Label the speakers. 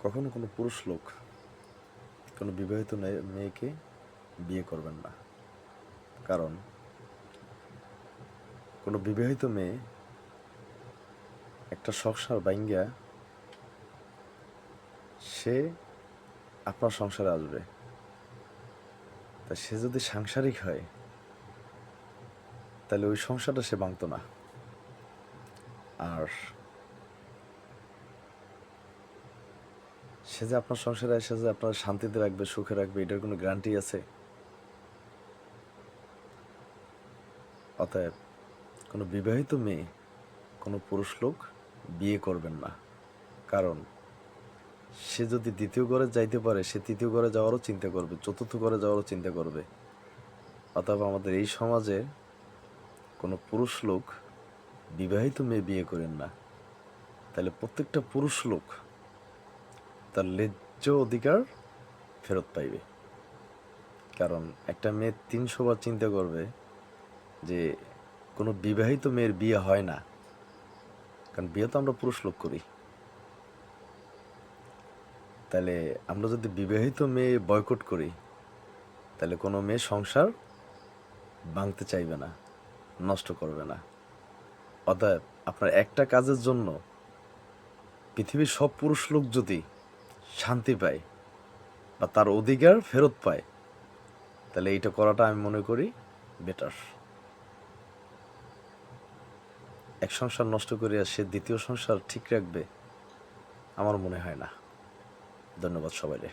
Speaker 1: কখনো কোনো পুরুষ লোক কোনো বিবাহিত মেয়েকে বিয়ে করবেন না। কারণ কোনো বিবাহিত মেয়ে একটা সংসার ভাইঙ্গা সে আপনার সংসারে আসবে। তা সে যদি সাংসারিক হয় তাহলে ওই সংসারটা সে ভাঙতো না। আর সে যে আপনার সংসারে এসে যে আপনার শান্তিতে রাখবে, সুখে রাখবে, এটার কোনো গ্যারান্টি আছে? অতএব কোনো বিবাহিত মেয়ে কোনো পুরুষ লোক বিয়ে করবেন না। কারণ সে যদি দ্বিতীয় ঘরে যাইতে পারে, সে তৃতীয় ঘরে যাওয়ারও চিন্তা করবে, চতুর্থ ঘরে যাওয়ারও চিন্তা করবে। অতএব আমাদের এই সমাজে কোনো পুরুষ লোক বিবাহিত মেয়ে বিয়ে করেন না। তাহলে প্রত্যেকটা পুরুষ লোক তার ন্যায্য অধিকার ফেরত পাইবে। কারণ একটা মেয়ে ৩০০ বার চিন্তা করবে যে কোনো বিবাহিত মেয়ের বিয়ে হয় না, কারণ বিয়ে তো আমরা পুরুষ লোক করি। তাহলে আমরা যদি বিবাহিত মেয়ে বয়কট করি তাহলে কোনো মেয়ে সংসার ভাঙতে চাইবে না, নষ্ট করবে না। অতএব আপনার একটা কাজের জন্য পৃথিবীর সব পুরুষ লোক যদি শান্তি পায় বা তার অধিকার ফেরত পায়, তাহলে এইটা করাটা আমি মনে করি বেটার। এক সংসার নষ্ট করে সে দ্বিতীয় সংসার ঠিক রাখবে, আমার মনে হয় না। ধন্যবাদ সবাইকে।